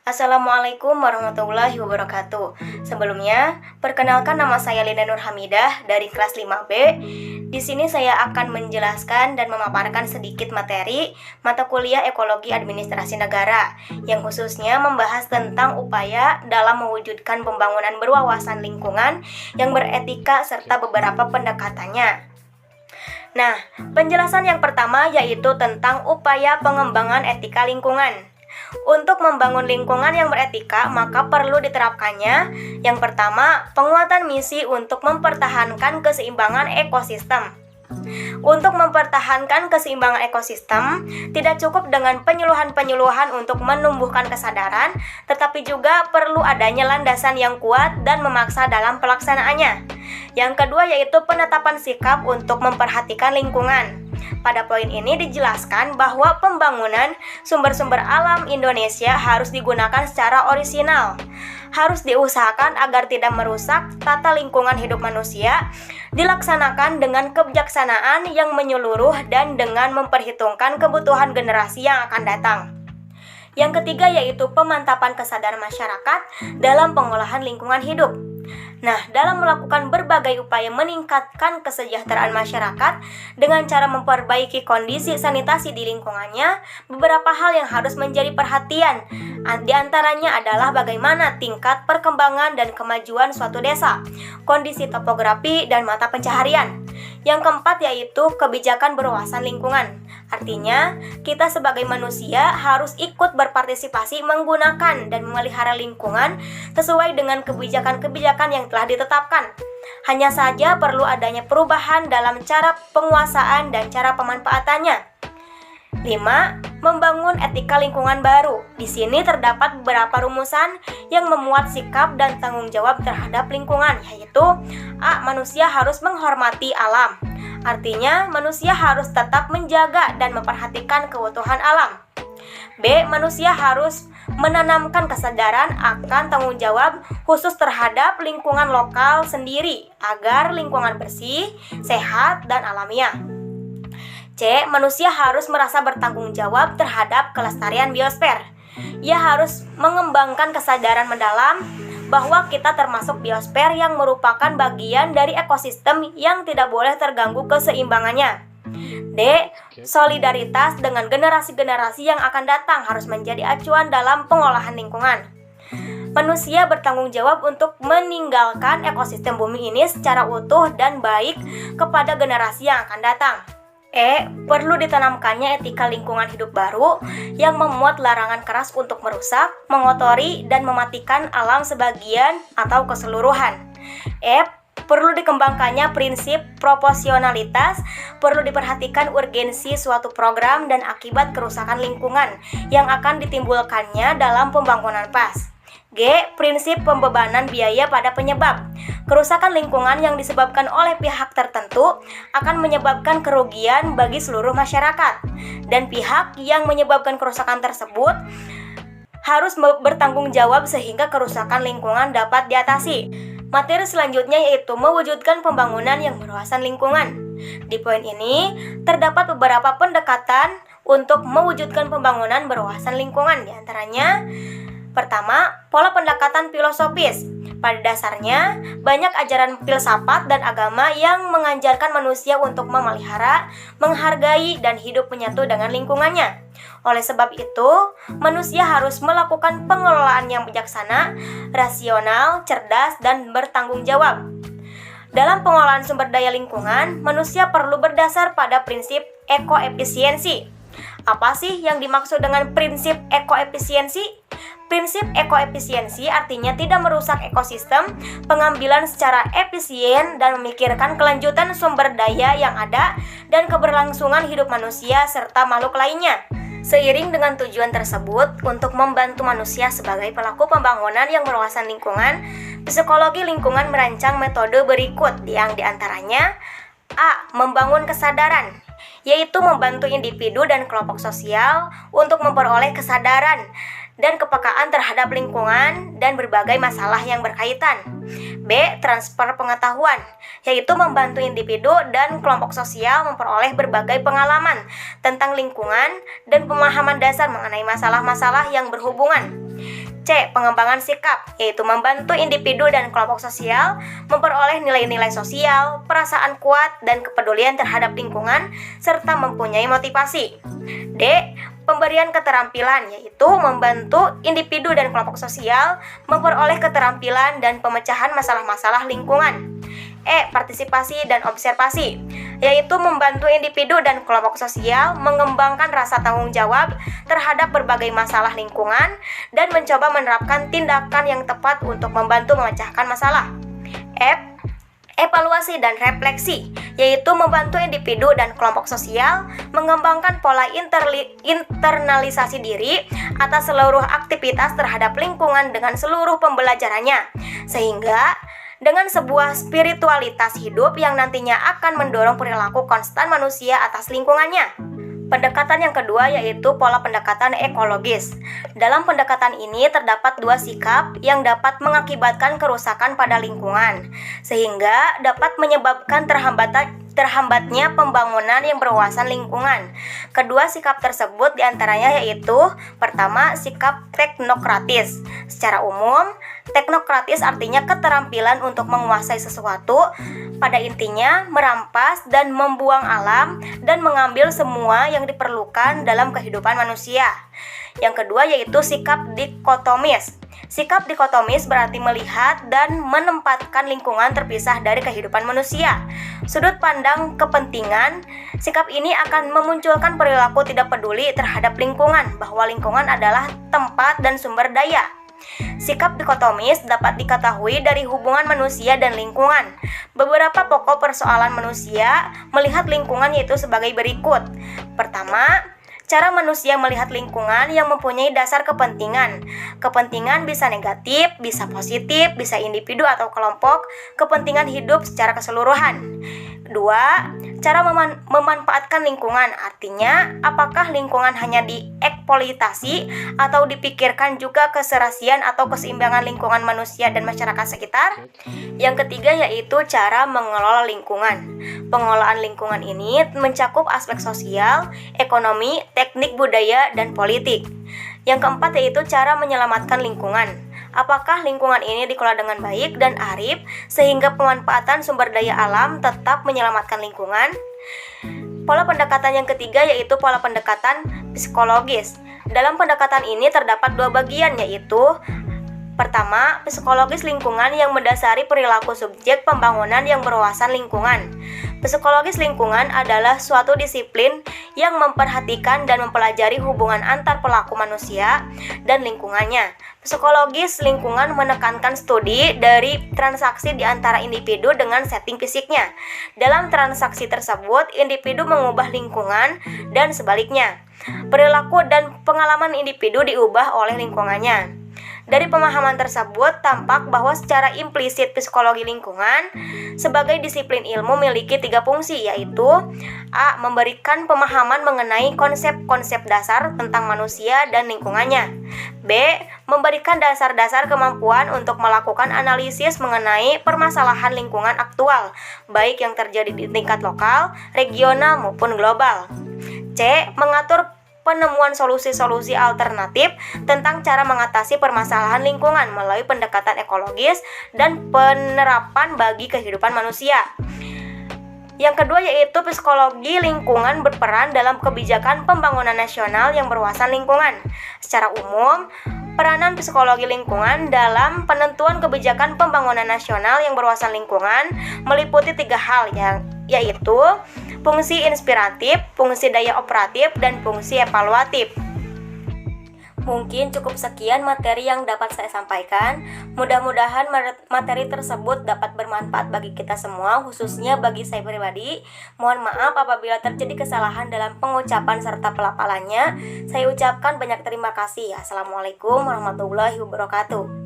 Assalamualaikum warahmatullahi wabarakatuh. Sebelumnya, perkenalkan nama saya Lina Nur Hamidah dari kelas 5B. Di sini saya akan menjelaskan dan memaparkan sedikit materi mata kuliah Ekologi Administrasi Negara yang khususnya membahas tentang upaya dalam mewujudkan pembangunan berwawasan lingkungan yang beretika serta beberapa pendekatannya. Nah, penjelasan yang pertama yaitu tentang upaya pengembangan etika lingkungan. Untuk membangun lingkungan yang beretika, maka perlu diterapkannya yang pertama, penguatan misi untuk mempertahankan keseimbangan ekosistem. Untuk mempertahankan keseimbangan ekosistem, tidak cukup dengan penyuluhan-penyuluhan untuk menumbuhkan kesadaran, tetapi juga perlu adanya landasan yang kuat dan memaksa dalam pelaksanaannya. Yang kedua yaitu penetapan sikap untuk memperhatikan lingkungan. Pada poin ini dijelaskan bahwa pembangunan sumber-sumber alam Indonesia harus digunakan secara orisinal. Harus diusahakan agar tidak merusak tata lingkungan hidup manusia, dilaksanakan dengan kebijaksanaan yang menyeluruh dan dengan memperhitungkan kebutuhan generasi yang akan datang. Yang ketiga yaitu pemantapan kesadaran masyarakat dalam pengolahan lingkungan hidup. Nah, dalam melakukan berbagai upaya meningkatkan kesejahteraan masyarakat dengan cara memperbaiki kondisi sanitasi di lingkungannya, beberapa hal yang harus menjadi perhatian. Di antaranya adalah bagaimana tingkat perkembangan dan kemajuan suatu desa, kondisi topografi dan mata pencaharian. Yang keempat yaitu kebijakan berwawasan lingkungan. Artinya, kita sebagai manusia harus ikut berpartisipasi menggunakan dan memelihara lingkungan sesuai dengan kebijakan-kebijakan yang telah ditetapkan. Hanya saja perlu adanya perubahan dalam cara penguasaan dan cara pemanfaatannya. 5. Membangun etika lingkungan baru. Di sini terdapat beberapa rumusan yang memuat sikap dan tanggung jawab terhadap lingkungan, yaitu A. Manusia harus menghormati alam. Artinya, manusia harus tetap menjaga dan memperhatikan keutuhan alam. B. Manusia harus menanamkan kesadaran akan tanggung jawab khusus terhadap lingkungan lokal sendiri agar lingkungan bersih, sehat, dan alamiah. C. Manusia harus merasa bertanggung jawab terhadap kelestarian biosfer. Ia harus mengembangkan kesadaran mendalam bahwa kita termasuk biosfer yang merupakan bagian dari ekosistem yang tidak boleh terganggu keseimbangannya. D. Solidaritas dengan generasi-generasi yang akan datang harus menjadi acuan dalam pengolahan lingkungan. Manusia bertanggung jawab untuk meninggalkan ekosistem bumi ini secara utuh dan baik kepada generasi yang akan datang. E. Perlu ditanamkannya etika lingkungan hidup baru yang memuat larangan keras untuk merusak, mengotori, dan mematikan alam sebagian atau keseluruhan. F. Perlu dikembangkannya prinsip proporsionalitas, perlu diperhatikan urgensi suatu program dan akibat kerusakan lingkungan yang akan ditimbulkannya dalam pembangunan PAS. G. Prinsip pembebanan biaya pada penyebab. Kerusakan lingkungan yang disebabkan oleh pihak tertentu akan menyebabkan kerugian bagi seluruh masyarakat, dan pihak yang menyebabkan kerusakan tersebut harus bertanggung jawab sehingga kerusakan lingkungan dapat diatasi. Materi selanjutnya yaitu mewujudkan pembangunan yang berwawasan lingkungan. Di poin ini terdapat beberapa pendekatan untuk mewujudkan pembangunan berwawasan lingkungan. Di antaranya, pertama, pola pendekatan filosofis. Pada dasarnya, banyak ajaran filsafat dan agama yang mengajarkan manusia untuk memelihara, menghargai, dan hidup menyatu dengan lingkungannya. Oleh sebab itu, manusia harus melakukan pengelolaan yang bijaksana, rasional, cerdas, dan bertanggung jawab. Dalam pengelolaan sumber daya lingkungan, manusia perlu berdasar pada prinsip ekoefisiensi. Apa sih yang dimaksud dengan prinsip ekoefisiensi? Prinsip ekoefisiensi artinya tidak merusak ekosistem, pengambilan secara efisien, dan memikirkan kelanjutan sumber daya yang ada dan keberlangsungan hidup manusia serta makhluk lainnya. Seiring dengan tujuan tersebut, untuk membantu manusia sebagai pelaku pembangunan yang berwawasan lingkungan, psikologi lingkungan merancang metode berikut yang diantaranya A. Membangun kesadaran, yaitu membantu individu dan kelompok sosial untuk memperoleh kesadaran dan kepekaan terhadap lingkungan dan berbagai masalah yang berkaitan. B. Transfer pengetahuan, yaitu membantu individu dan kelompok sosial memperoleh berbagai pengalaman tentang lingkungan dan pemahaman dasar mengenai masalah-masalah yang berhubungan. C. C. Pengembangan sikap, yaitu membantu individu dan kelompok sosial memperoleh nilai-nilai sosial, perasaan kuat, dan kepedulian terhadap lingkungan, serta mempunyai motivasi. D. Pemberian keterampilan, yaitu membantu individu dan kelompok sosial memperoleh keterampilan dan pemecahan masalah-masalah lingkungan. E. Partisipasi dan observasi, yaitu membantu individu dan kelompok sosial mengembangkan rasa tanggung jawab terhadap berbagai masalah lingkungan dan mencoba menerapkan tindakan yang tepat untuk membantu memecahkan masalah. F. Evaluasi dan refleksi, yaitu membantu individu dan kelompok sosial mengembangkan pola internalisasi diri atas seluruh aktivitas terhadap lingkungan dengan seluruh pembelajarannya, sehingga dengan sebuah spiritualitas hidup yang nantinya akan mendorong perilaku konstan manusia atas lingkungannya. Pendekatan yang kedua yaitu pola pendekatan ekologis. Dalam pendekatan ini terdapat dua sikap yang dapat mengakibatkan kerusakan pada lingkungan, sehingga dapat menyebabkan terhambatnya pembangunan yang berwawasan lingkungan. Kedua sikap tersebut diantaranya yaitu pertama, sikap teknokratis. Secara umum, teknokratis artinya keterampilan untuk menguasai sesuatu, pada intinya merampas dan membuang alam dan mengambil semua yang diperlukan dalam kehidupan manusia. Yang kedua yaitu sikap dikotomis. Sikap dikotomis berarti melihat dan menempatkan lingkungan terpisah dari kehidupan manusia. Sudut pandang kepentingan, sikap ini akan memunculkan perilaku tidak peduli terhadap lingkungan, bahwa lingkungan adalah tempat dan sumber daya. Sikap dikotomis dapat diketahui dari hubungan manusia dan lingkungan. Beberapa pokok persoalan manusia melihat lingkungan yaitu sebagai berikut. Pertama, cara manusia melihat lingkungan yang mempunyai dasar kepentingan. Kepentingan bisa negatif, bisa positif, bisa individu atau kelompok, kepentingan hidup secara keseluruhan. Dua, cara memanfaatkan lingkungan, artinya apakah lingkungan hanya dieksploitasi atau dipikirkan juga keserasian atau keseimbangan lingkungan manusia dan masyarakat sekitar. Yang ketiga yaitu cara mengelola lingkungan. Pengelolaan lingkungan ini mencakup aspek sosial, ekonomi, teknik budaya, dan politik. Yang keempat yaitu cara menyelamatkan lingkungan. Apakah lingkungan ini dikelola dengan baik dan arif sehingga pemanfaatan sumber daya alam tetap menyelamatkan lingkungan? Pola pendekatan yang ketiga yaitu pola pendekatan psikologis. Dalam pendekatan ini terdapat dua bagian yaitu pertama, psikologis lingkungan yang mendasari perilaku subjek pembangunan yang berwawasan lingkungan. Psikologis lingkungan adalah suatu disiplin yang memperhatikan dan mempelajari hubungan antar pelaku manusia dan lingkungannya. Psikologis lingkungan menekankan studi dari transaksi di antara individu dengan setting fisiknya. Dalam transaksi tersebut, individu mengubah lingkungan dan sebaliknya. Perilaku dan pengalaman individu diubah oleh lingkungannya. Dari pemahaman tersebut tampak bahwa secara implisit psikologi lingkungan sebagai disiplin ilmu memiliki tiga fungsi, yaitu A. Memberikan pemahaman mengenai konsep-konsep dasar tentang manusia dan lingkungannya. B. Memberikan dasar-dasar kemampuan untuk melakukan analisis mengenai permasalahan lingkungan aktual, baik yang terjadi di tingkat lokal, regional, maupun global. C. Mengatur penemuan solusi-solusi alternatif tentang cara mengatasi permasalahan lingkungan melalui pendekatan ekologis dan penerapan bagi kehidupan manusia. Yang kedua yaitu psikologi lingkungan berperan dalam kebijakan pembangunan nasional yang berwawasan lingkungan. Secara umum, peranan psikologi lingkungan dalam penentuan kebijakan pembangunan nasional yang berwawasan lingkungan meliputi tiga hal yaitu fungsi inspiratif, fungsi daya operatif, dan fungsi evaluatif. Mungkin cukup sekian materi yang dapat saya sampaikan. Mudah-mudahan materi tersebut dapat bermanfaat bagi kita semua, khususnya bagi saya pribadi. Mohon maaf apabila terjadi kesalahan dalam pengucapan serta pelafalannya. Saya ucapkan banyak terima kasih. Assalamualaikum warahmatullahi wabarakatuh.